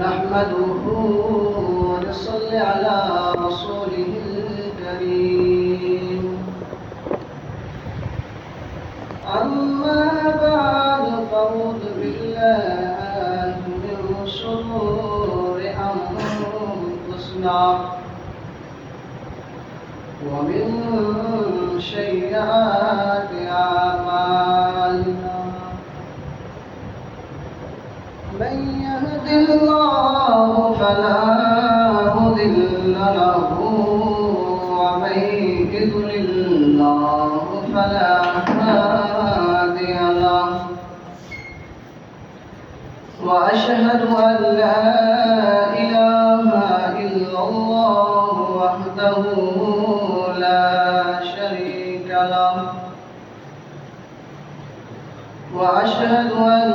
نحمده ونصلي على رسوله الكريم. أما بعد فأعوذ بالله من شرور أنفسنا ومن سيئات أعمالنا. من يهد الله فلا مضل له ومن يضلل الله فلا هادي له. وأشهد أن لا إله إلا الله وحده لا شريك له. وأشهد أن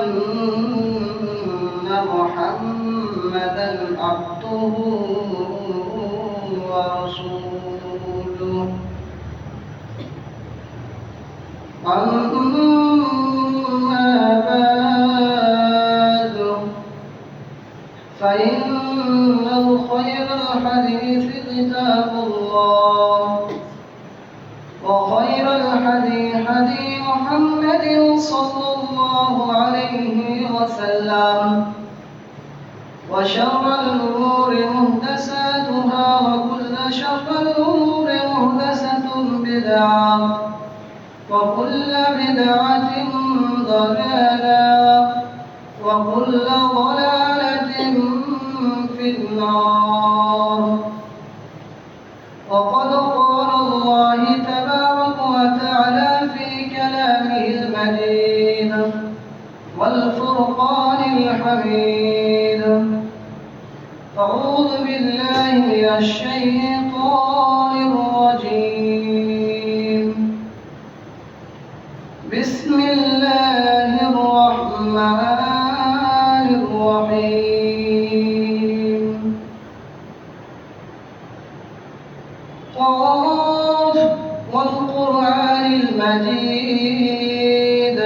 محمدا عبده ورسوله. أما بعد فإن خير الحديث كتاب الله وخير الهدي هدي محمد صلى الله عليه وسلم. وشر الأمور محدثاتها وكل شر الأمور محدثة بدعة وكل بدعة ضلالة وكل ضلالة في النار. وقد قال الله تبارك وتعالى في كلامه المجيد والفرقان الحميد. أعوذ بالله من الشيطان الرجيم. بسم الله الرحمن الرحيم. قاف والقرآن المجيد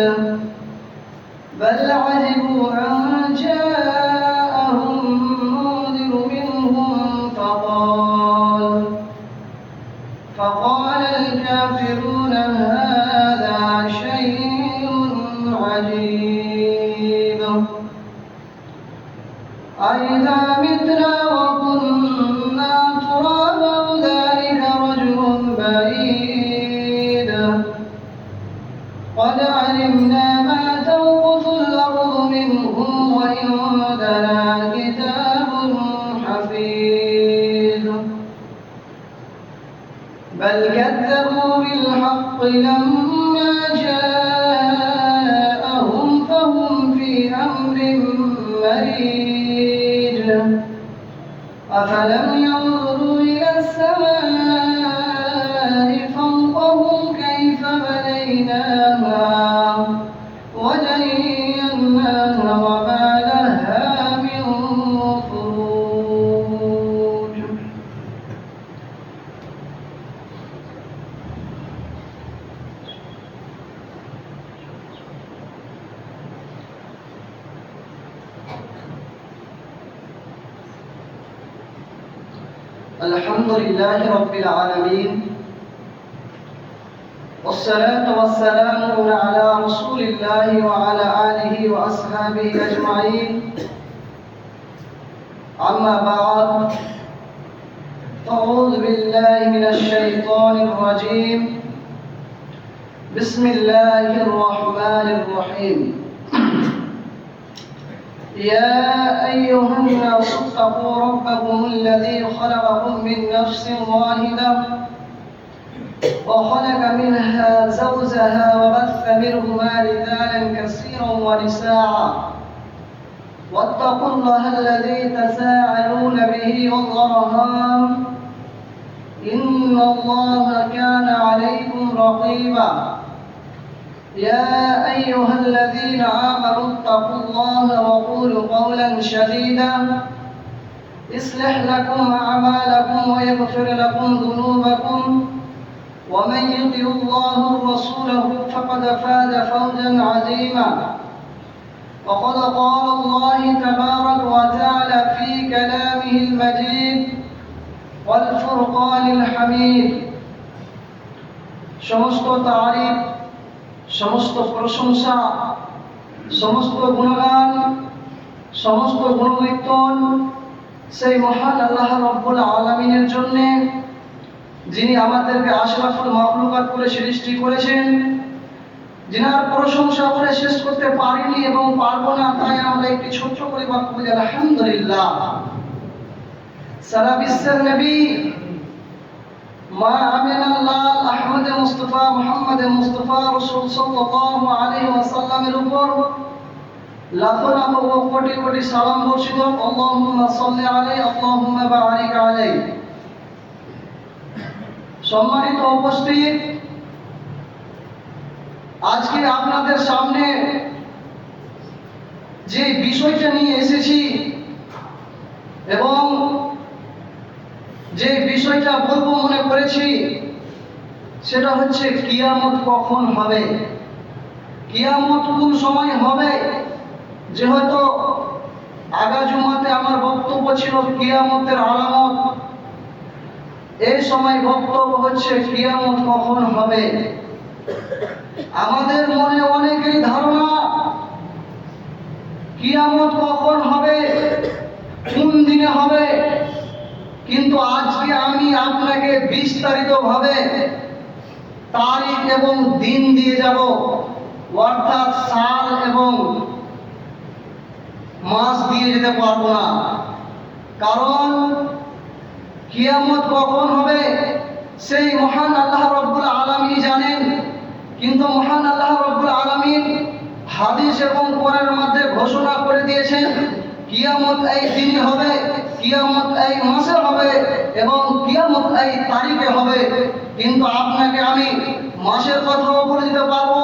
بل عجبوا أن جاءهم منذر منهم فقال الكافرون هذا شيء عجيب. أئذا متنا وكنا ترابا ذلك رجل بعيد. قد علمنا ما تنقص الأرض منهم وعندنا كتاب حفيظ. بل كذبوا بالحق لما جاءهم فهم في أمر مريج. أفلم ينظروا إلى السماء فوقهم كيف بنيناها وزيناها وما لها من فروج. الحمد لله رب العالمين والصلاة والسلام على رسول الله وعلى آله وأصحابه أجمعين. أما بعد أعوذ بالله من الشيطان الرجيم. بسم الله الرحمن الرحيم. يا أيها الناس اتقوا ربكم الذي خلقكم من نفس واحدة وخلق منها زوجها وبث منهما رجالا كثيرا ونساء. واتقوا الله الذي تساءلون به والأرحام إن الله كان عليكم رقيبا. يا أيها الذين آمنوا اتقوا الله وقولوا قولا سديدا يصلح لكم أعمالكم ويغفر لكم ذنوبكم ومن يطع الله ورسوله فقد فاز فوزا عظيما. وقد قال الله تبارك وتعالى في كلامه المجيد والفرقان الحميد সমস্ত তারিফ, সমস্ত প্রশংসা, সমস্ত গুণগান, সমস্ত গুণকীর্তন সেই মহান আল্লাহ রাব্বুল আলামিনের জন্য, যিনি আমাদেরকে আশরাফুল মাখলুকাত করে সৃষ্টি করেছেন, যিনার প্রশংসা করে শেষ করতে পারিনি এবং পারবো না। তাই আমরা একটি ছোট্ট করে বাক্য বলি আলহামদুলিল্লাহ। সারা বিশ্বের নবী মা আমিনাল্লাহ আহমদ মুস্তাফা মুহাম্মদ মুস্তাফা রাসূল সাল্লাল্লাহু আলাইহি ওয়াসাল্লামের উপর লাখো লাখো কোটি কোটি সালাম বর্ষিত হোক। আল্লাহুম্মা সাল্লি আলাইহি আল্লাহুম্মা বারিক আলাইহি। সম্মানিত উপস্থিত, আজকে আপনাদের সামনে যে বিষয়টা নিয়ে এসেছি এবং যে বিষয়টা বলবো মনে করেছি, সেটা হচ্ছে কিয়ামত কখন হবে, কিয়ামত কোন সময় হবে। যেহেতু আগা জুমাতে আমার বক্তব্য ছিল কিয়ামতের আলামত, এই সময় বক্তব্য হচ্ছে কিয়ামত কখন হবে। আমাদের মনে অনেকেরই ধারণা কিয়ামত কখন হবে, কোন দিনে হবে, কিন্তু আজকে আমি আপনাকে বিস্তারিতভাবে তারিখ এবং দিন দিয়ে যাব, অর্থাৎ সাল এবং মাস দিয়ে যেতে পারবো না। কারণ কিয়ামত কখন হবে সেই মহান আল্লাহ রাব্বুল আলামিন জানেন, কিন্তু মহান আল্লাহ রাব্বুল আলামিন হাদিস এবং কোরআনের মধ্যে ঘোষণা করে দিয়েছেন কিয়ামত এই দিনে হবে, কিয়ামত এই মাসে হবে এবং কিয়ামত এই তারিখে হবে। কিন্তু আপনাকে আমি মাসের কথাও বলে দিতে পারবো,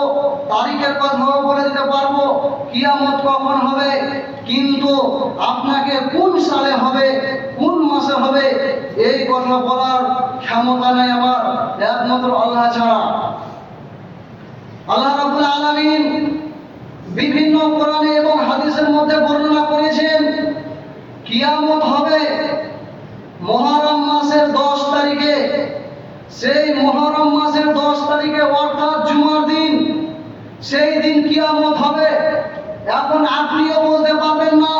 তারিখের কথাও বলে দিতে পারবো কিয়ামত কখন হবে, কিন্তু আপনাকে কোন সালে হবে, কোন মাসে হবে এই কথা বলার ক্ষমতা নাই আমার, একমাত্র আল্লাহ ছাড়া। আল্লাহ রাব্বুল আলামিন বিভিন্ন কোরআনে এবং হাদিসের মধ্যে বর্ণনা করেছেন কিয়ামত হবে মুহররম মাসের 10 তারিখে। সেই মুহররম মাসের 10 তারিখে অর্থাৎ জুমার দিন, সেই দিন কিয়ামত হবে। এখন আপনিও বলতে পারবেন না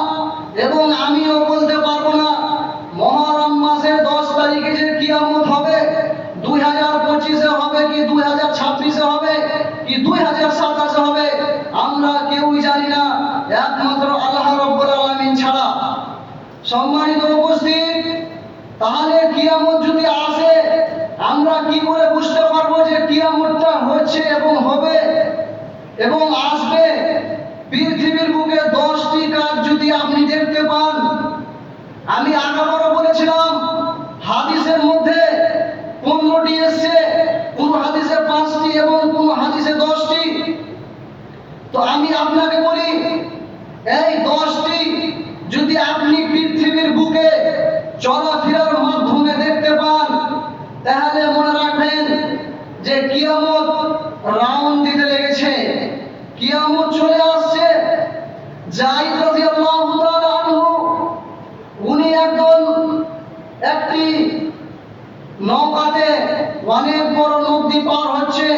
এবং আমিও বলতে পারবো না মুহররম মাসের 10 তারিখে যে কিয়ামত হবে 2025-এ হবে কি 2026-এ হবে কি 2027-এ হবে, আমরা কেউই জানি না, একমাত্র আল্লাহ রাব্বুল আলামিন ছাড়া। সম্মানিত উপস্থিত, তাহলে কিয়ামত যদি আসে আমরা কি করে বুঝতে পারবো যে কিয়ামতটা হচ্ছে এবং হবে এবং আসবে? পৃথিবীর বুকে 10টি কাজ যদি আপনি দেখতে পান, আমি আগেবারও বলেছিলাম হাদিসের মধ্যে 15টি এসছে, কোন হাদিসে 5টি এবং কোন হাদিসে 10টি। তো আমি আপনাকে বলি এই 10টি যদি আপনি পৃথিবীর বুকে চলাফেরার মাধ্যমে দেখতে পান, তাহলে মনে রাখবেন যে কিয়ামত রাউন্ড দিতে লেগেছে, কিয়ামত চলে আসছে। যায়েদ রাদিয়াল্লাহু তাআলা আনহু উনি একটি নৌকাতে অনেক বড় নদী পার হচ্ছে,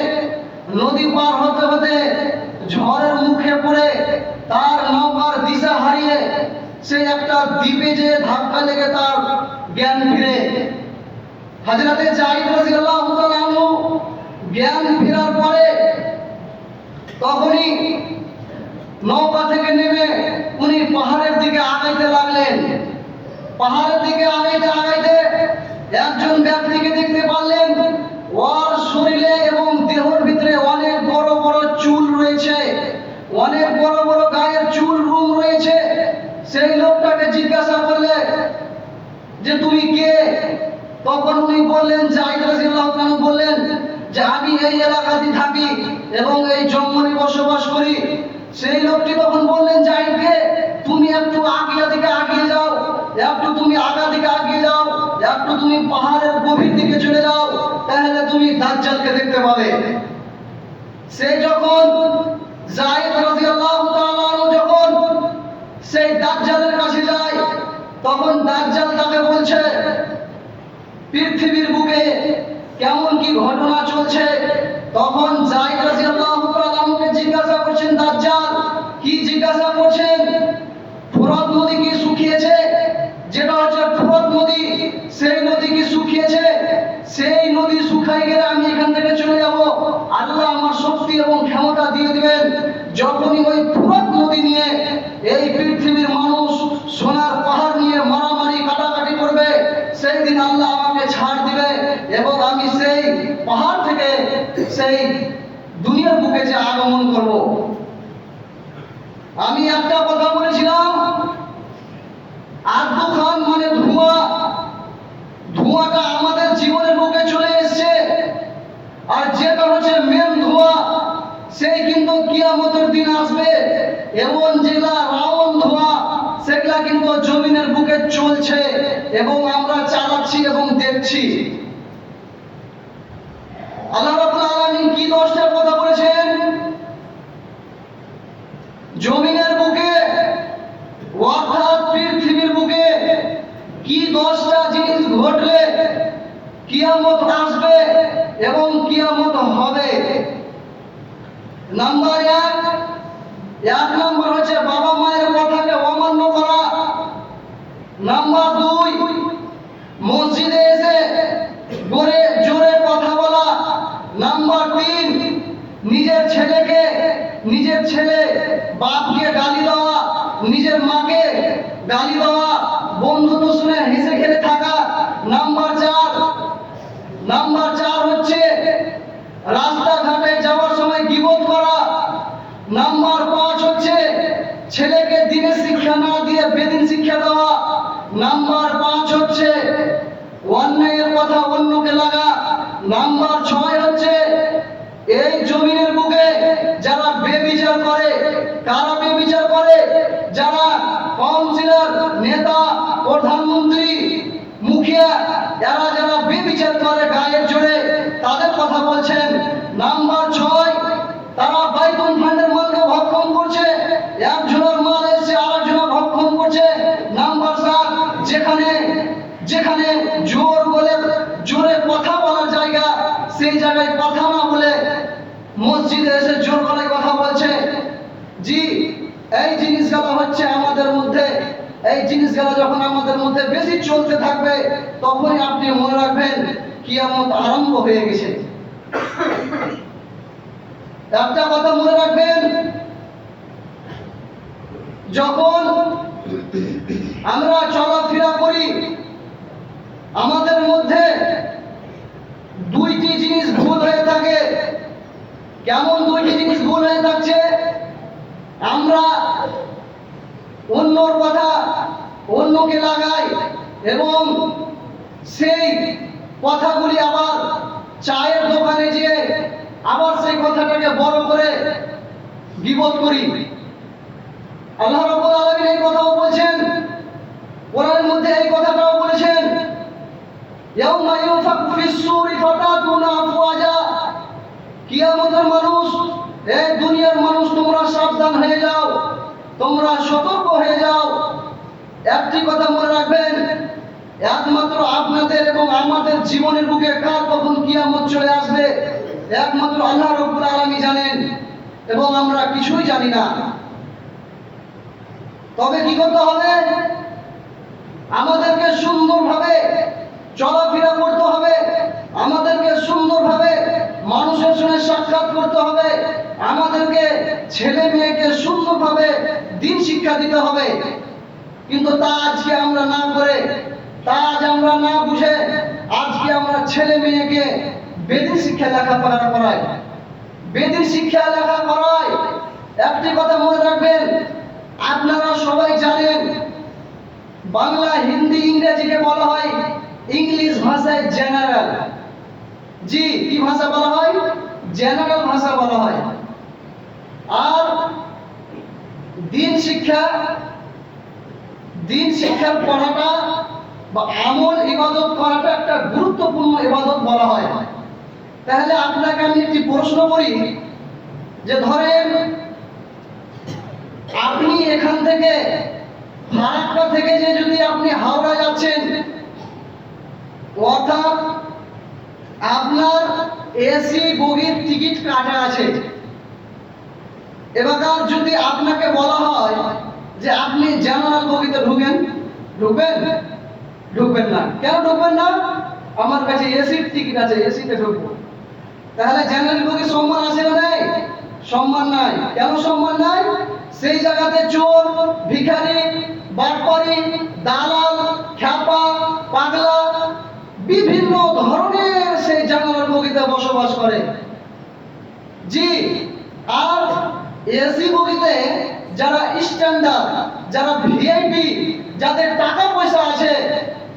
নদী পার হতে হতে ঝড়ের মুখে পড়ে তার নৌকার দিশা হারিয়ে সে একটা দ্বীপে যে ধাক্কা লেগে তার জ্ঞান ফিরে। হযরতে যায়েদ রাদিয়াল্লাহু তাআলা আনহু জ্ঞান ফেরার পরে তখনই নৌকা থেকে নেমে উনি পাহাড়ের দিকে আগাইতে লাগলেন। পাহাড়ের দিকে আগাইতে আগাইতে একজন ব্যক্তিকে দেখতে পারলেন, ওর শরীরে এবং দেহের ভিতরে অনেক বড় বড় চুল রয়েছে, অনেক বড় বড় গায়ের চুল রুম রয়েছে। সেই লোকটাকে জিজ্ঞাসা করলে যে তুমি কে? তখন উনি বললেন, যায়েদ রাদিয়াল্লাহু তাআলা বললেন যে আমি এই এলাকাতে থাকি এবং এই জঙ্গলে বসবাস করি। সেই লোকটি তখন বললেন যায়েদকে, তুমি একটু আগিয়ে দিকে আগিয়ে যাও, একটু তুমি আগা দিকে আগিয়ে যাও, একটু তুমি পাহাড়ের গভীর দিকে চলে যাও, তাহলে তুমি দাজ্জালকে দেখতে পাবে। সে যখন যায়েদ রাদিয়াল্লাহু তাআলা যখন দাজ্জালের কাছে যায়, তখন দাজ্জাল তাকে বলছে পৃথিবীর বুকে কেমন কি ঘটনা চলছে। তখন যায়েদ রাদিয়াল্লাহু তাআলা আনহুকে জিজ্ঞাসা করছেন দাজ্জাল, কি জিজ্ঞাসা করছেন? ফোরাত নদী কি শুকিয়েছে? যেটা হচ্ছে ফোরাত নদী, সেই নদী কি শুকিয়েছে? সেই নদী শুকাই গেলে আমি এখান থেকে চলে যাব, আল্লাহ আমার শক্তি এবং ক্ষমতা দিয়ে দিবেন। যখনই ওই ফোরাত নদী নিয়ে এই পৃথিবীর মানুষ সোনার পাহাড় নিয়ে মারামারি কাটাকাটি করবে, সেই দিন আল্লাহ আমাকে ছাড় দিবে এবং আমি সেই পাহাড় থেকে সেই দুনিয়ার বুকে যে আগমন করব। আমি একটা কথা বলেছিলাম, আব্দু খান মানে ধোঁয়া, ধোঁয়াটা আমাদের জীবনের বুকে চলে এসেছে। আর যেটা হচ্ছে মেন ধোঁয়া, সেই কিন্তু কিয়ামতের দিন আসবে। এবং যেগুলা রাউন্ড ধোঁয়া, সেগুলা কিন্তু জমিনের বুকে চলছে এবং আমরা চালাচ্ছি এবং দেখছি। আল্লাহ রাব্বুল আলামিন কি 10টার কথা বলেছেন? জমিনের বুকে অর্থাৎ পৃথিবীর বুকে কি 10টা জিনিস ঘটলে কিয়ামত আসবে এবং কিয়ামত হবে। নাম্বার 1 নম্বর হচ্ছে বাবা মায়ের কথাকে অমান্য করা। নাম্বার 2 মসজিদে এসে জোরে কথা বলা। নাম্বার 3 নিজের ছেলে বাপকে গালি দেওয়া, নিজের মাকে গালি দেওয়া, বন্ধুত্ব শুনে হেসে খেলে থাকা। নাম্বার 4 হচ্ছে রাস্তাঘাটে যাওয়ার সময় গীবত করা। নাম্বার 5 হচ্ছে ছেলেকে দিনের শিক্ষা না দিয়ে বেদিন শিক্ষা দেওয়া। নাম্বার 5 হচ্ছে অন্যায়ের কথা অন্যকে লাগা। নাম্বার 6 হচ্ছে এই জমিনের বুকে যারা বেবিচার করে। কারা বেবিচার করে? যারা কাউন্সিলর, নেতা, প্রধানমন্ত্রী, মুখিয়া, এরা যারা বেবিচার করে গায়ের জোরে, তাদের কথা বলছেন। নাম্বার 6 তারা বাইতুল ফান্ডের মালকে ভক্ষণ করছে, একজনের মাল এসে আরেকজনের ভক্ষণ করছে। নাম্বার 7 যেখানে জোরে কথা বলার জায়গা, সেই জায়গায় কথা না বলে মসজিদে এসে জোর গলায় কথা বলছে। জি, এই জিনিসগুলো হচ্ছে আমাদের মধ্যে। এই জিনিসগুলো যখন আমাদের মধ্যে বেশি চলতে থাকবে, তখনই আপনি মনে রাখবেন কিয়ামত আরম্ভ হয়ে গেছে। একটা কথা মনে রাখবেন, যখন আমরা চলাফেরা করি আমাদের মধ্যে 2টি জিনিস ভুল হয়ে থাকে। কেমন 2টি জিনিস ভুল হয়ে থাকছে? আমরা অন্যর কথা অন্যকে লাগাই এবং সেই কথাগুলি আবার চায়ের দোকানে যেয়ে আবার সেই কথাটাকে বড় করে গীবত করি। আল্লাহ রাব্বুল আলামিন এই কথাও বলেছেন, কোরআনের মধ্যে এই কথাটাও বলেছেন, ইয়াউমা ইউনফাখু ফিস-সূরি ফাতাতুনা আফওয়াজা। কিয়ামতের মানুষ, এই দুনিয়ার মানুষ, তোমরা সাবধান হয়ে যাও, তোমরা সতর্ক হয়ে যাও। একটি কথা মনে রাখবেন, একমাত্র আপনাদের এবং আমাদের জীবনের বুকে কার কখন কিয়ামত চলে আসবে একমাত্র আল্লাহ রাব্বুল আলামিন জানেন এবং আমরা কিছুই জানি না। তবে কি করতে হবে? আমাদেরকে সুন্দরভাবে চলাফেরা করতে হবে, আমাদেরকে সুন্দরভাবে মানুষের সঙ্গে সাক্ষাৎ করতে হবে, আমাদেরকে ছেলে মেয়েকে সুন্দরভাবে দিন শিক্ষা দিতে হবে। কিন্তু তা আজকে আমরা না করে, তা আজ আমরা না বুঝে, আজকে আমরা ছেলে মেয়েকে বেদিন শিক্ষা লেখাপড়া করাই, বেদিন শিক্ষা লেখা করাই। একটি কথা মনে রাখবেন, আপনারা সবাই জানেন বাংলা, হিন্দি, ইংরেজিকে বলা হয় ইংলিশ ভাষায় জেনারেল। জি, কি ভাষা বলা হয়? জেনারেল ভাষা বলা হয়। আর দিন শিক্ষার পড়াটা বা আমল ইবাদত করাটা একটা গুরুত্বপূর্ণ ইবাদত বলা হয়। তাহলে আপনাকে আমি একটি প্রশ্ন করি, যে ধরেন আপনি এখান থেকে ফারাক্কা থেকে যে যদি আপনি হাওড়া যাচ্ছেন, অর্থাৎ আপনার এসি বগির টিকিট কাটা আছে, এবার যদি আপনাকে বলা হয় যে আপনি জেনারেল বগিতে ঢুকবেন? ঢুকবেন না। কেন ঢুকবেন না? আমার কাছে এসির টিকিট আছে, এসিতে ঢুকবো। তাহলে জেনারেল বগি সম্মান আছে না নেই? সম্মান নাই। কেন সম্মান নাই? সেই জায়গাতে চোর, ভিখারি, বাটপারি, দালাল, খ্যাপা, পাগলা বিভিন্ন ধরনের সেই জেনারেল বগিতে বসবাস করে। জি, আর এসি বগিতে যারা স্ট্যান্ডার্ড, যারা ভিআইপি, যাদের টাকা পয়সা আছে,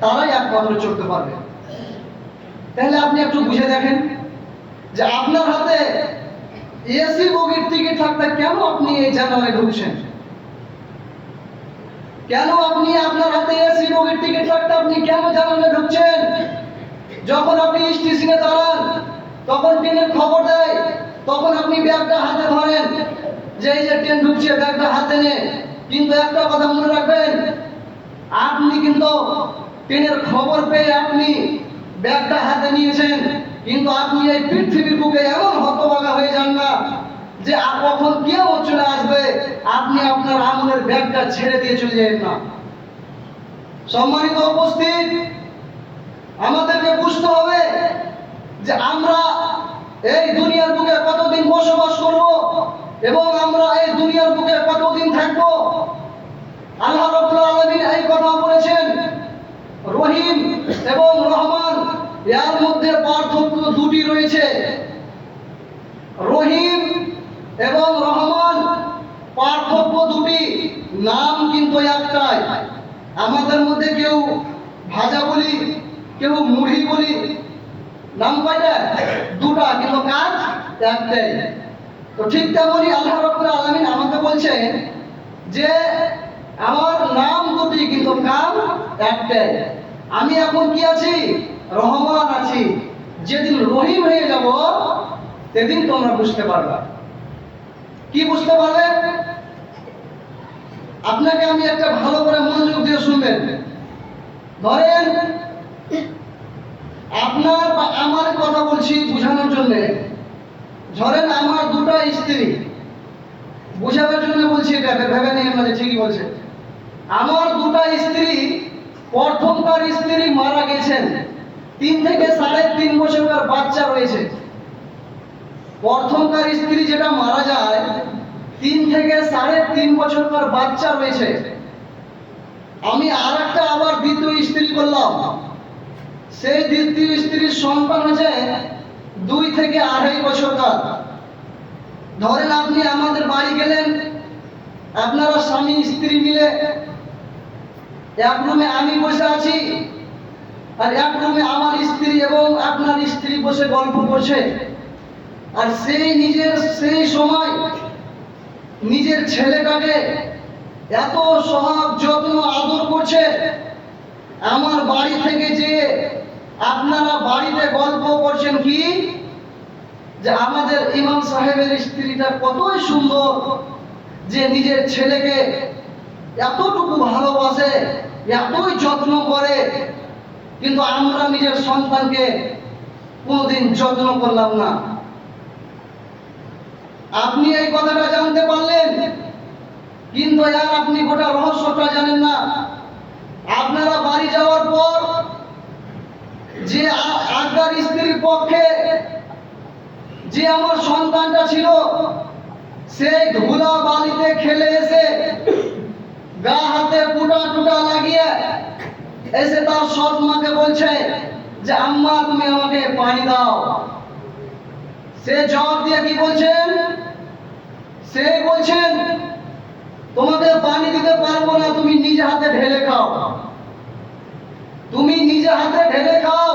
তারাই একমাত্র চড়তে পারবে। তাহলে আপনি একটু বুঝে দেখেন যে আপনার হাতে এসি বগির টিকিট থাকতে কেন আপনি এই জেনারেলে ঢুকছেন? কেন আপনি আপনার হাতে এসি বগির টিকিট থাকতে আপনি কেন জেনারেলে ঢুকছেন? যখন আপনি স্টেশনে দাঁড়ান, তখন ট্রেনের খবর দেয়, তখন আপনি ব্যাগটা হাতে ধরেন যে এই যে ট্রেন ঢুকছে, ব্যাগটা হাতে নে। কিন্তু একটা কথা মনে রাখবেন, আপনি কিন্তু ট্রেনের খবর পেয়ে আপনি ব্যাগটা হাতে নিয়েছেন, কিন্তু আপনি এই পৃথিবীর বুকে এমন হতভাগা হয়ে যান না যে কখন কেউ চলে আসবে আপনি আপনার আমলের ব্যাগটা ছেড়ে দিয়ে চলে যাবেন না। সম্মানিত উপস্থিত, আমাদেরকে বুঝতে হবে যে আমরা এই দুনিয়ার বুকে কতদিন বসবাস করব এবং আমরা এই দুনিয়ার বুকে কতদিন থাকব। আল্লাহ রাব্বুল আলামিন এই কথা বলেছেন, রহিম এবং রহমান, এর মধ্যে পার্থক্য দুটি রয়েছে। রহিম এবং রহমান পার্থক্য দুটি, নাম কিন্তু একটাই। আমাদের মধ্যে কেউ ভাজা বলি, কেউ মুড়ি বলি, নাম কয়টা? দুটা, কিন্তু কাজ একটাই। তো ঠিক তেমনই আল্লাহ রাব্বুল আলামিন আমাকে বলছেন যে আমার নাম দুটি কিন্তু কাজ একটাই। আমি এখন কি আছি? রহমান আছি। যেদিন রহিম হয়ে যাব সেদিন তোমরা বুঝতে পারবে। কি বুঝতে পারবে? আপনাকে আমি একটা ভালো করে মনোযোগ দিয়ে শুনবেন। ধরেন আপনার বা আমার কথা বলছি বোঝানোর জন্য। ধরেন আমার দুটো স্ত্রী, বোঝানোর জন্য বলছি, এটা ভেবে নিয়ে মানে ঠিকই বলছে। আমার দুটো স্ত্রী, প্রথমকার স্ত্রী মারা গেছেন, 3 থেকে 3.5 বছরের বাচ্চা রয়েছে। প্রথমকার স্ত্রী যেটা মারা যায়, 3 থেকে 3.5 বছরের বাচ্চা রয়েছে। আমি আরেকটা আবার দ্বিতীয় স্ত্রী করলাম, সেই দ্বিতীয় স্ত্রীর সন্তান হয়েছে 2 থেকে 2.5 বছরকার। ধরেন আপনি আমাদের বাড়ি গেলেন, আপনারা স্বামী স্ত্রী মিলে এক রুমে আমি বসে আছি, আর এক রুমে আমার স্ত্রী এবং আপনার স্ত্রী বসে গল্প করছে। আর সেই সময় নিজের ছেলেটাকে এত সোহাগ যত্ন আদর করছে। আমার বাড়ি থেকে যে আপনারা বাড়িতে গল্প করছেন কি যে আমাদের ইমাম সাহেবের স্ত্রীটা কতই সুন্দর, যে নিজের ছেলেকে এতটুকু ভালোবাসে, এতই যত্ন করে, কিন্তু আমরা নিজের সন্তানকে কোনোদিন যত্ন করলাম না। আপনি এই কথাটা জানতে পারলেন, কিন্তু আর আপনি গোটা রহস্যটা জানেন না। আপনারা বাড়ি যাওয়ার পর যে আজ্ঞার স্ত্রীর পক্ষে যে আমার সন্তানটা ছিল, সেই ধুলা বালিতে খেলে এসে গা হাতে ফুটা টুটা লাগিয়ে এসে তার সৎ মাকে বলছে যে আম্মা তুমি আমাকে পানি দাও। সে জবাব দিয়ে কি বলছেন? সে বলছেন তোমাকে পানি দিতে পারবো না, তুমি নিজে হাতে ঢেলে খাও। তুমি নিজে হাতে ঢেলে খাও,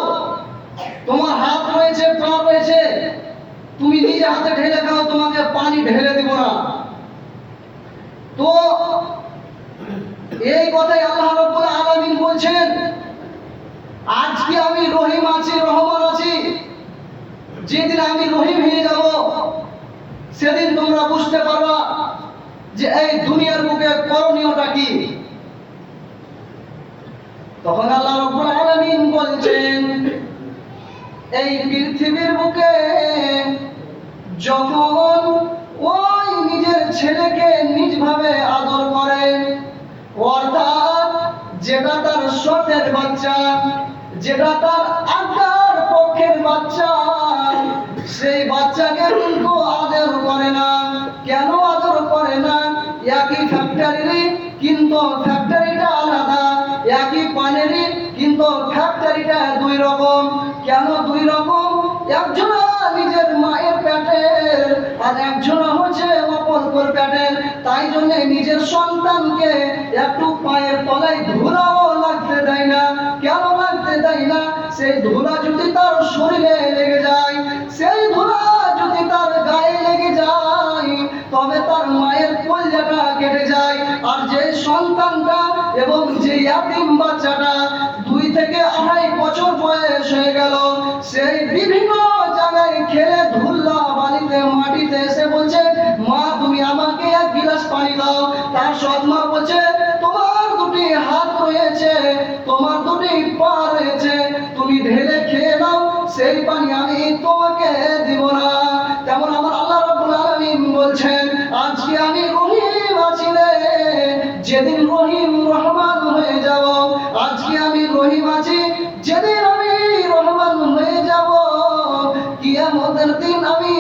তোমার হাত রয়েছে, পা রয়েছে, তুমি নিজে হাতে ঢেলে খাও, তোমাকে পানি ঢেলে দেব না। তো এই কথাই আল্লাহ রাব্বুল আলামিন বলছেন, আজকে আমি রহিম আছি, রহমান আছি, যেদিন আমি রহিম হয়ে যাব সেদিন তোমরা বুঝতে পারবা যে এই দুনিয়ার বুকে করণীয়টা কি। তখন আল্লাহ রাব্বুল আলামিন বলছেন, এই পৃথিবীর বুকে যখন ওই নিজের ছেলেকে নিজভাবে আদর করে, অর্থাৎ যেটা তার সতের বাচ্চা, যেটা তার আজ্ঞার পক্ষের বাচ্চা, সেই বাচ্চাকে কিন্তু আদর করে না। কেন আদর করে না? একই ফ্যাক্টরি, কিন্তু ফ্যাক্টরিটা আলাদা। একই পানেরই, কিন্তু ফ্যাক্টরিটা দুই রকম। কেন দুই রকম? একজনা নিজের মায়ের পেটের, আর একজনা হচ্ছে অপর পেটের। তাই জন্য নিজের সন্তানকে একটু পায়ের তলায় ধুলাও লাগতে দেয় না। কেন লাগতে দেয় না? সেই ধুলা যদি তার শরীরে লেগে যায়, সেই ধুলা যদি তার গায়ে লেগে যায়, তবে তার মায়ের কলিজাটা কেটে যায়। আর যে সন্তানটা এবং যে ইয়াতিম বাচ্চাটা 2 থেকে 2.5 বছর বয়স হয়ে গেল, সেই বিভিন্ন জায়গায় খেলে ধুলা বালিতে মাটিতে এসে বলছে, মা তুমি আমাকে 1 গিলাস পানি দাও। তার সৎ মা বলছে, তোমার 2টি হাত রয়েছে, তোমার 2টি পা রয়েছে, তুমি ঢেলে খেয়ে নাও, সেই পানি আমি তোমাকে দিব না। তেমন আমার আল্লাহ রাব্বুল আলামিন বলছেন, আজকে আমি রহিম আছি রে, যেদিন রহিম রহমান হয়ে যাব। আজকে আমি রহিম আছি, যেদিন আমি রহমান হয়ে যাব। কিয়ামতের দিন আমি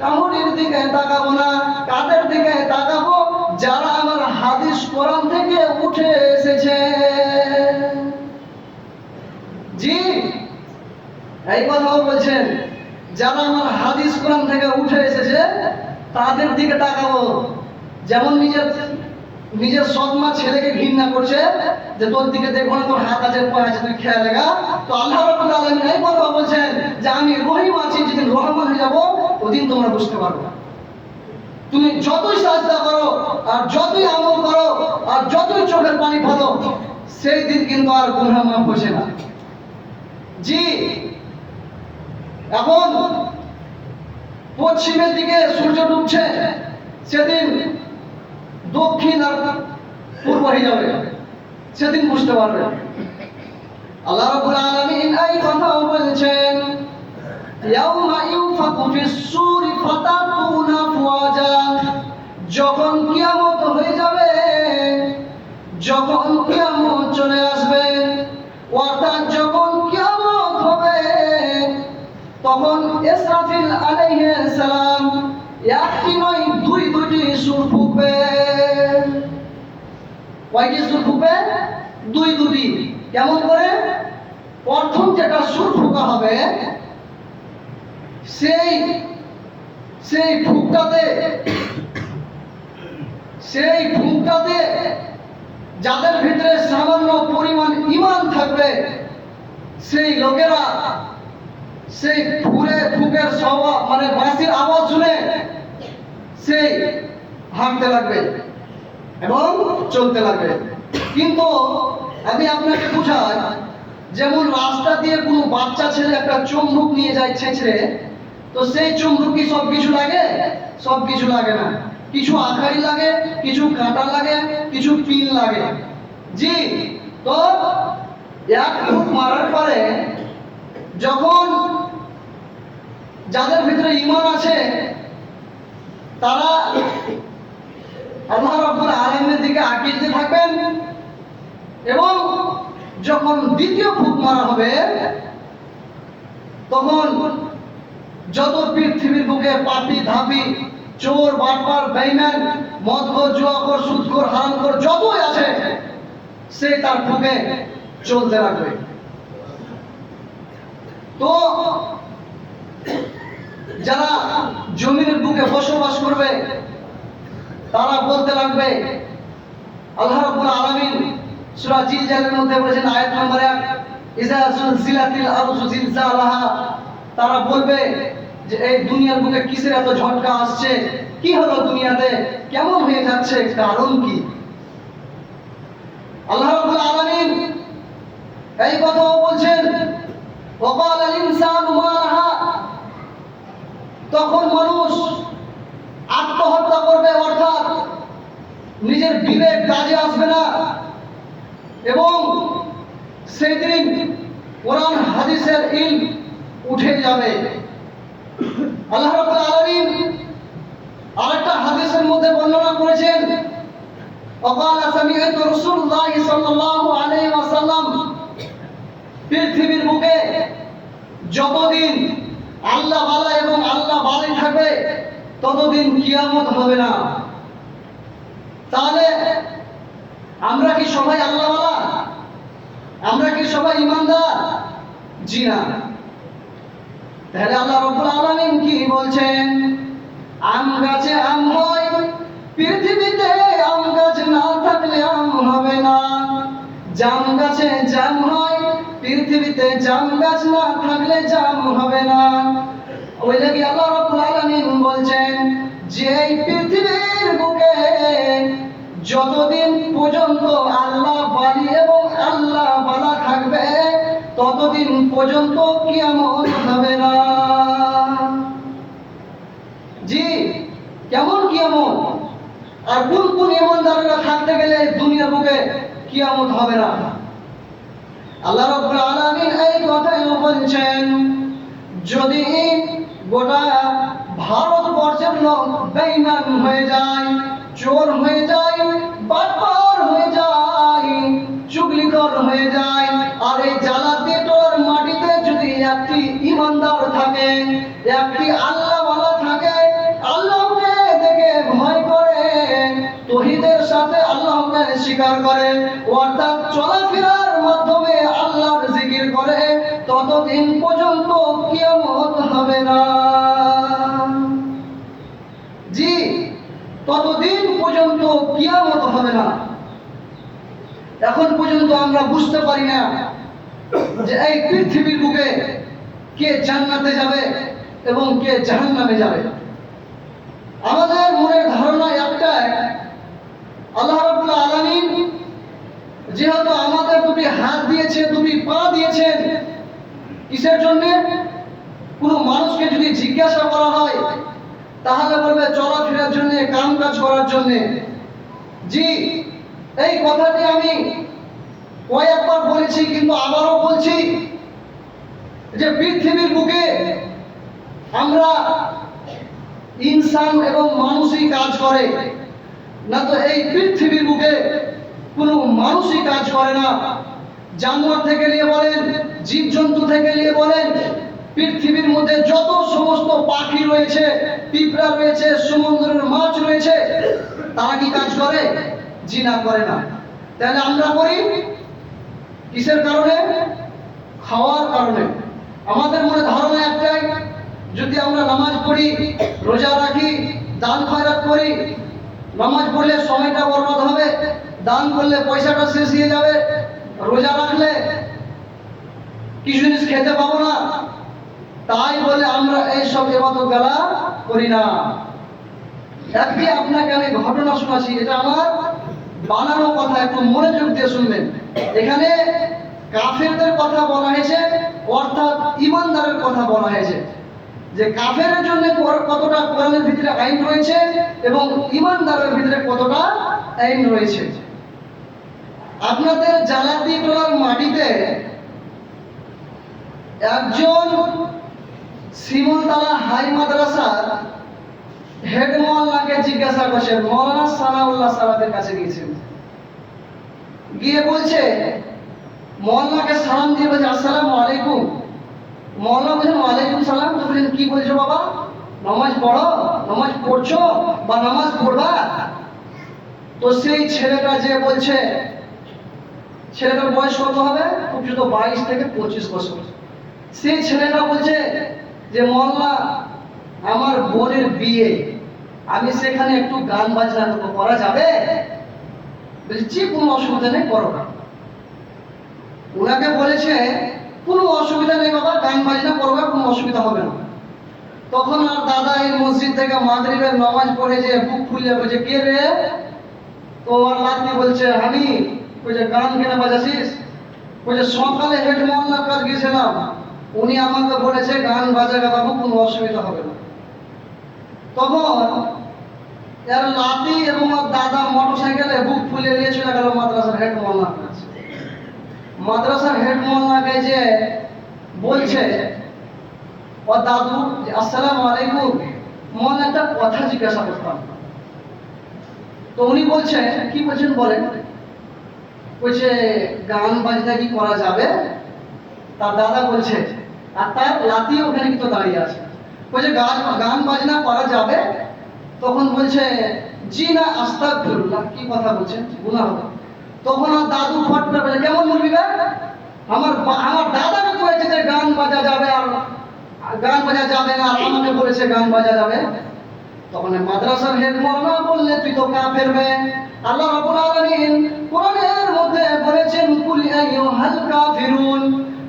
কামড়ির দিকে তাকাবো না। কাদের দিকে তাকাবো? যারা আমার হাদিস কোরআন থেকে উঠে এসেছে। জি, এই কথাও বলছেন, যারা আমার হাদিস কোরআন থেকে উঠে এসেছে তাদের দিকে তাকাবো। যেমন নিজের সৎমা ছেলেকে ঘৃণা করছে, যে তোর দিকে দেখবো না, তোর হাত আছে পা আছে, তুই খেয়াল লাগা। তো আল্লাহ রাব্বুল আলামিন এই কথা বলছেন যে আমি রহিম আছি, যেদিন রহমান হয়ে যাব ওদিন তোমরা বুঝতে পারবে। তুমি যতই সাজদা করো, আর যতই আমল করো, আর যতই চোখের পানি ফেলো, সেই দিন কিন্তু আর গুনাহ মাফ হচ্ছে না। জি, এখন পশ্চিমের দিকে সূর্য ডুবছে, সেদিন দক্ষিণ আর পূর্ব হয়ে যাবে, সেদিন বুঝতে পারবে। আল্লাহ রাব্বুল আলামিন এই কথা বলছেন, ইয়াউমা ইউফাকু ফিস-সূরি ফাতাতুনা আফওয়াজা। যখন কিয়ামত হয়ে যাবে, যখন কিয়ামত চলে আসবে, অর্থাৎ যখন কিয়ামত হবে, তখন ইসরাফিল আলাইহিস সালাম একটি নয় দুইটি সুর ফুঁকবে। কয়টি সুর ফুঁকবে? দুটি। কেমন করে? প্রথম যেটা সুর ফুঁকা হবে, সেই ফুঁকটাতে যাদের ভিতরে সামান্য পরিমাণ ঈমান থাকবে, সেই লোকেরা সেই ফুঁকের মানে বাঁশির আওয়াজ শুনে সেই হাঁটতে লাগবে এবং চলতে লাগবে। কিন্তু আমি আপনাকে বুঝাই, যেমন রাস্তা দিয়ে কোনো বাচ্চা ছেলে একটা চুম্বক নিয়ে যায় ছেঁচড়ে, তো সেই চুম্বক কি সব কিছু লাগে? সব কিছু লাগে না। কিছু আখাড়ি লাগে, কিছু কাঁটা লাগে, কিছু পিন লাগে। জি, তো এক ফুক মারার পরে যখন যাদের ভিতরে ঈমান আছে তারা আল্লাহ রাব্বুল আলামিনের দিকে আকৃষ্ট থাকবেন, এবং যখন দ্বিতীয় ফুক মারা হবে, তখন যত পৃথিবীর বুকে পাপী ধাপি, চোর বাটপার বেঈমান, মদখোর জুয়াখোর সুদখোর হারামখোর যতই আছে, সে তার ফুকে চলতে লাগবে। তো যারা জমিনের বুকে বসবাস করবে তারা বলতে লাগবে, আল্লাহ রাব্বুল আলামিন সূরা জিলজালের মধ্যে বলেছেন, আয়াত নম্বর 1, ইযা যুলজিলাতিল আরযু জিলজালাহা। তারা বলবে যে এই দুনিয়ার বুকে কিসের এত ঝটকা আসছে, কি হলো দুনিয়াতে, কেমন হয়ে যাচ্ছে, কারণ কি? আল্লাহ রাব্বুল আলামিন এই কথাও বলছেন, ওয়াকাল আল ইনসানু মা লাহা। তখন মানুষ আত্মহত্যা করবে, অর্থাৎ নিজের বিবেক কাজে আসবে না, এবং সেই দিন কোরআন হাদিসের ইলম উঠে যাবে। আল্লাহ রাব্বুল আলামিন আরেকটা হাদিসের মধ্যে বর্ণনা করেছেন, وقال سمعت رسول الله صلى الله عليه وسلم, পৃথিবীর বুকে যতদিন আল্লাহ ওয়ালা এবং আল্লাহ ওয়ালি থাকবে ততদিন কিয়ামত হবে না। তাহলে আমরা কি সবাই আল্লাহ ওয়ালা? আমরা কি সবাই ঈমানদার? জি না। তাহলে আল্লাহ রাব্বুল আলামিন কি বলছেন? আম গাছে আম হয়, পৃথিবীতে আম গাছ না থাকলে আম হবে না। জাম গাছে জাম হয়, পৃথিবীতে জাম গাছ না থাকলে জাম হবে না। ওই লাগি আল্লাহ রাব্বুল আলামিন বলছেন যে এই পৃথিবীর বুকে যতদিন পর্যন্ত আল্লাহ ওয়ালি এবং আল্লাহ ওয়ালা থাকবে ততদিন পর্যন্ত কিয়ামত হবে না। জি, কেমন কিয়ামত? আর কোন কোন ঈমানদাররা থাকতে গেলে দুনিয়ার বুকে কিয়ামত হবে না? আল্লাহ রাব্বুল আলামিন এই কথাই বলছেন, যদি গোটা ভারতবর্ষের লোক বেঈমান হয়ে যায়, চোর হয়ে যায়, বাটপার হয়ে যায়, চুগলিখোর হয়ে যায়, আর এই জালাতি টোর মাটিতে যদি একটি ঈমানদার থাকে, একটি আল্লাহওয়ালা থাকে, আল্লাহকে দেখে ভয় করে, তৌহিদের সাথে আল্লাহকে স্বীকার করে, অর্থাৎ চলাফেরার মাধ্যমে আল্লাহর জিকির করে, ততদিন পর্যন্ত কিয়ামত হবে না। জি, ততদিন পর্যন্ত কিয়ামত হবে না। এখন পর্যন্ত আমরা বুঝতে পারি না যে এই পৃথিবীর বুকে কে জান্নাতে যাবে এবং কে জাহান্নামে যাবে। আমাদের মনের ধারণা একটাই, আল্লাহ রাব্বুল আলামিন যেহেতু আমাদের দুটি হাত দিয়েছে, দুটি পা দিয়েছেন, কিসের জন্য? কোনো মানুষকে যদি জিজ্ঞাসা করা হয় তাহলে বলবে চলাফেরার জন্য, কাম কাজ করার জন্য। জি, এই কথাটি আমি কয়েকবার বলেছি, কিন্তু আবারও বলছি যে পৃথিবীর বুকে আমরা ইনসান এবং মানুষই কাজ করে, না তো এই পৃথিবীর বুকে কোনো মানুষই কাজ করে না। জানোয়ার থেকে নিয়ে বলেন, জীবজন্তু থেকে নিয়ে বলেন, পৃথিবীর মধ্যে যত সমস্ত পাখি রয়েছে, পিঁপড়া রয়েছে, সমুদ্রের মাছ রয়েছে, তারা কি কাজ করে? জি না, করে না। তাহলে আমরা করি কিসের কারণে? খাওয়ার কারণে। আমাদের মনে ধারণা একটাই, যদি আমরা নামাজ পড়ি, রোজা রাখি, দান খয়রাত করি, নামাজ পড়লে সময়টা বরবাদ হবে, দান করলে পয়সাটা শেষ হয়ে যাবে, রোজা রাখলে কিছু জিনিস খেতে পাবো না, তাই বলে আমরা এইসব ইবাদত গালা করি না। একটি আপনাকে আমি ঘটনা শোনাচ্ছি, এটা আমার বানানো কথা, একটু মনোযোগ দিয়ে শুনবেন। এখানে কাফেরদের কথা বলা হয়েছে, অর্থাৎ ঈমানদারের কথা বলা হয়েছে, যে কাফেরের জন্য কতটা কোরআনের ভিতরে আইন রয়েছে এবং ঈমানদারের ভিতরে কতটা আইন রয়েছে। আপনাদের জালাতি টোলার মাটিতে একজন শিমুলতলা হাই মাদ্রাসার হেড মোল্লাকে জিজ্ঞাসা করছে, মৌলানা সানাউল্লাহ সালাতের কাছে গিয়েছেন, গিয়ে বলছে, মোল্লাকে সালাম দিয়ে বলছে আসসালামু আলাইকুম। মোল্লা বলছেন ওয়ালাইকুম সালাম। তো বলছেন কি বলছো বাবা, নামাজ পড়ো, নামাজ পড়ছো বা নামাজ পড়বা? তো সেই ছেলেটা যে বলছে, ছেলেটার বয়স কত হবে? খুব শুধু 22 থেকে 25 বছর। সেই ছেলেটা বলছে যে মোল্লা, আমার বোনের বিয়ে, আমি সেখানে একটু গান বাজনা করা যাবে? বলছি কোনো অসুবিধা নেই, করো না। ওনাকে বলেছে কোনো অসুবিধা নেই বাবা, গান বাজনা করবে, কোনো অসুবিধা হবে না। তখন আর দাদা এই মসজিদ থেকে মাগরিবের নামাজ পড়ে যে বুক খুলে বলছে, কে রে? তো আর লাতি বলছে, আমি। বলছে গান কেন বাজাছিস? বলছে সকালে হেড মোল্লার কাছে গিয়েছিলাম, উনি আমাকে বলেছে গান বাজাবে বাবু, কোনো অসুবিধা হবে না। তখন এর লাতি এবং দাদা মোটরসাইকেলে বুক ফুলে নিয়ে চলে গেল মাদ্রাসার হেড মোল্লার কাছে। মাদ্রাসার হেড মোল্লাকে যে বলছে ও দাদু যে আসসালামু আলাইকুম, মোল্লা একটা কথা জিজ্ঞাসা করতাম। তো উনি বলছে কি বলছেন বলেন। বলছে গান বাজনা কি করা যাবে? তার দাদা বলছে, আর তার লাতি ওখানে কিন্তু দাঁড়িয়ে আছে, বলছে গান বাজনা করা যাবে? তখন বলছে জি না, আস্তাগফিরুল্লাহ। কি কথা বলছেন, গুনাহ হবে। তখন আর দাদু ফট করে বলে, কেমন বলবি বে? আমার দাদাকে বলেছে যে গান বাজা যাবে, আর গান বাজা যাবে না, আর আমাকে বলেছে গান বাজা যাবে। তখন মাদ্রাসার হেড মাওলানা বললে তুই তো কাফের বে। আল্লাহ রাব্বুল আলামিন কোরআনের মধ্যে বলেছেন কুল আইয়ুহাল কাফিরুন,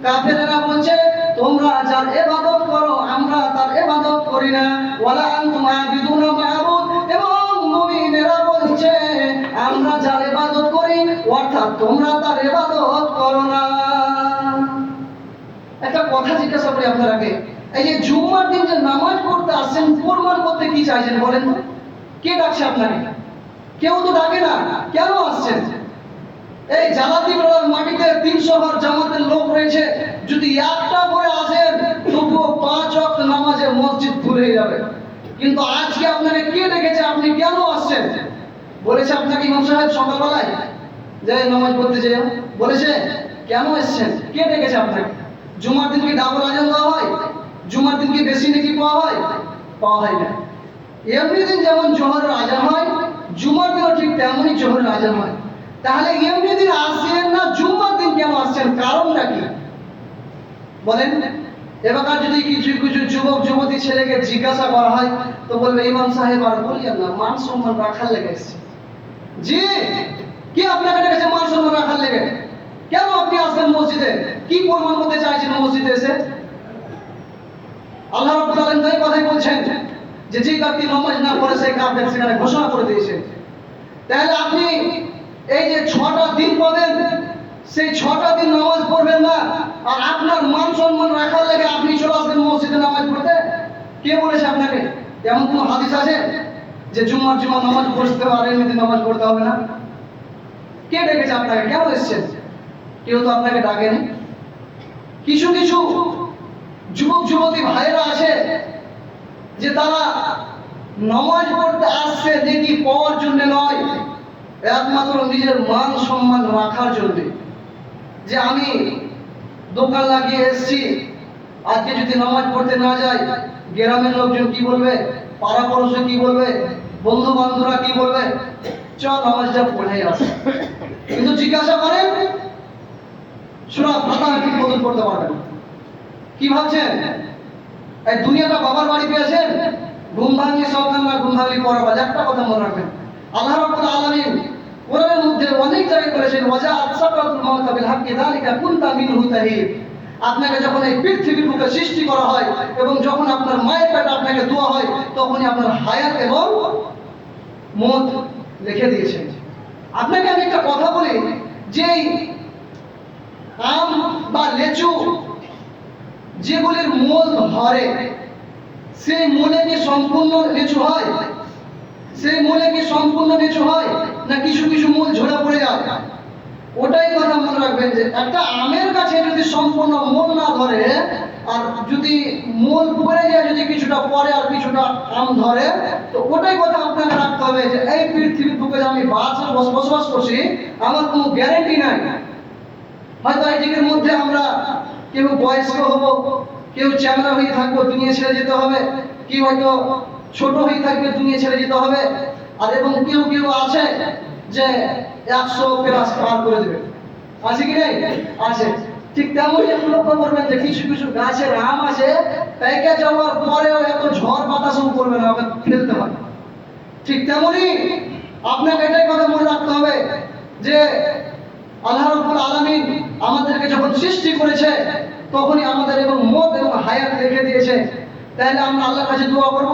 কাফেররা বলছে তোমরা যার ইবাদত করো আমরা তার ইবাদত করি না, ওয়ালা আনতুম আবিদুনা মা'বুদ, এবং মুমিনেরা বলছে আমরা যার ইবাদত করি অর্থাৎ তোমরা তার ইবাদত করো না। একটা কথা জিজ্ঞাসা করি আপনাকে, এই যে জুম্মার দিন যে নামাজ পড়তে আসছেন প্রমাণ করতে কি চাইছেন বলেন তো? কে ডাকছে আপনাকে? কেউ তো ডাকে না, কেন আসছেন? এই জালাতি বেলার মাটিতে 300 বার জামাতের লোক রয়েছে, যদি একটা করে আসেন তবুও 5 ওয়াক্ত নামাজে মসজিদ ভুলে যাবে। কিন্তু আজকে আপনাকে কে ডেকেছে, আপনি কেন আসছেন? বলেছে আপনাকে ইমাম সাহেব সকালবেলায় যে নামাজ পড়তে যাও? বলেছে? কেন এসেছেন? কে ডেকেছে আপনাকে? জুমার দিন কি ডাবল আজান দেওয়া হয়? জুমার দিন কি বেশি নাকি পাওয়া হয়? পাওয়া হয় না। এমনি দিন যেমন জোহরের আজান হয়, জুমার দিনও ঠিক তেমনই জোহরের আজান হয়। তাহলে এমনি দিন আসছেন না, জুম্মার দিন কেন আসছেন? কারণটা কি বলেন? এবার যদি কিছু কিছু যুবক যুবতী ছেলেকে জিজ্ঞাসা করা হয় তো বলবে ইমাম সাহেব আর বলিয়েন না, মান সম্মান রাখার লেগে এসেছে। জি, কি আপনাকে ডেকেছে মান সম্মান রাখার লেগে? কেন আপনি আসবেন মসজিদে? কি প্রমাণ করতে চাইছেন মসজিদে এসে? আল্লাহ রাব্বুল আলামিন এই কথাই বলছেন যে যে ব্যক্তি নামাজ না পড়ে সে কাফের, সেখানে ঘোষণা করে দিয়েছেন। তাহলে আপনি এই যে 6টা দিন পাবেন, সেই 6টা দিন নামাজ পড়বেন না, আর আপনার মান সম্মান রাখার লেগে আপনি চলে আসবেন মসজিদে নামাজ পড়তে? কে বলেছে আপনাকে? এমন কোনো হাদিস আছে যে জুম্মার নামাজ পড়তে হবে আর এমনি নামাজ পড়তে হবে না? কে ডেকেছে আপনাকে? কেন এসেছেন? কেউ তো আপনাকে ডাকেনি। কিছু কিছু যুবক যুবতী ভাইরা আছে যে তারা নামাজ পড়তে আসছে দেখি পাওয়ার জন্য নয়, একমাত্র নিজের মান সম্মান রাখার জন্য। যে আমি দোকান লাগিয়ে এসেছি, আজকে যদি নামাজ পড়তে না যাই গ্রামের লোকজন কি বলবে, পাড়া পড়োশি কি বলবে, বন্ধু বান্ধবরা কি বলবে, চল নামাজটা পড়ে আসে। কিন্তু জিজ্ঞাসা করেন সূরা ফাতিহা কি বদল করতে পারবেন? কি ভাবছেন এই দুনিয়াটা বাবার বাড়ি পেয়েছেন? ঘুম ভাঙি সকাল না ঘুম ভাঙি পড়া বাজ। একটা কথা মনে রাখবেন, আল্লাহ রাব্বুল আলামিন কোরআনের মধ্যে অনেক জায়গায় বলেছেন ওয়াজা সাকাতুল মাউত বিল হাক্কি যালিকা কুনতা মিনহু তাহিব। আপনাকে যখন এই পৃথিবীর বুকে সৃষ্টি করা হয় এবং যখন আপনার মায়ের পেটে আপনাকে দেওয়া হয় তখনই আপনার হায়াত এবং মওত লিখে দিয়েছেন। আপনাকে আমি একটা কথা বলি, যে আম বা লেচু যেগুলির মূল ধরে সেই মূলে কি সম্পূর্ণ লিচু হয়? সেই মূলে কি সম্পূর্ণ লিচু হয় না কিছু কিছু মূল ঝরে পড়ে যায়? ওটাই কথা মনে রাখবেন যে একটা আমের কাছে যদি সম্পূর্ণ মূল না ধরে আর যদি মূল পড়ে যায়, যদি কিছুটা পরে আর কিছুটা আম ধরে, তো ওটাই কথা আপনাকে রাখতে হবে যে এই পৃথিবীর বুকে যে আমি বসবাস করছি আমার কোনো গ্যারেন্টি নাই। হয়তো এই দিকের মধ্যে আমরা কেউ বয়স্ক হব, কেউ চ্যাংড়া হয়ে থাকবো, দুনিয়া ছেড়ে যেতে হবে, কেউ হয়তো ছোট হয়ে থাকবে, দুনিয়া ছেড়ে যেতে হবে। আর এবং কেউ কেউ আছে যে 100 প্লাস পার করে দেবে, আছে কি নাই? আছে। ঠিক তেমনই লক্ষ্য করবেন যে কিছু কিছু গাছের আম আছে পেকে যাওয়ার পরেও এত ঝড় বাতাসও করবে না, ওকে ফেলতে হবে। ঠিক তেমনই আপনাকে এটাই কথা মনে রাখতে হবে যে আল্লাহ রাব্বুল আলামিন আমাদেরকে যখন সৃষ্টি করেছে তখনই আমাদের এবং মওত এবং হায়াত রেখে দিয়েছে। তাহলে আমরা আল্লাহর কাছে দোয়া করব,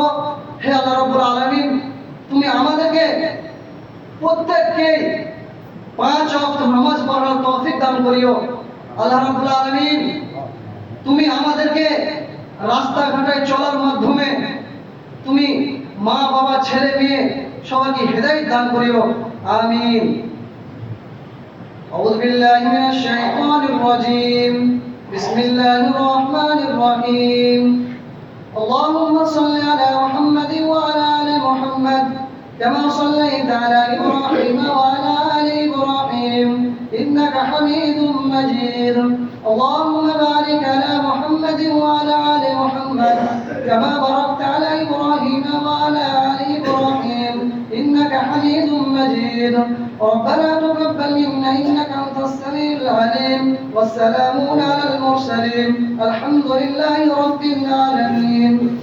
হে আল্লাহ রাব্বুল আলামিন তুমি আমাদেরকে প্রত্যেককে 5 ওয়াক্ত নামাজ পড়ার তৌফিক দান করিও। আল্লাহ রাব্বুল আলামিন তুমি আমাদেরকে রাস্তাঘাটে চলার মাধ্যমে তুমি মা বাবা ছেলে মেয়ে সবাইকে হেদায়েত দান করিও। আমিন। أعوذ بالله من الشيطان الرجيم بسم الله الرحمن الرحيم اللهم صل على محمد وعلى آل محمد كما صليت على إبراهيم وعلى آل إبراهيم إنك حميد مجيد اللهم بارك على محمد وعلى آل محمد كما باركت على إبراهيم وعلى آل إبراهيم إنك حميد مجيد ربنا تقبل منا إنك أنت السميع العليم والسلام على المرسلين الحمد لله رب العالمين.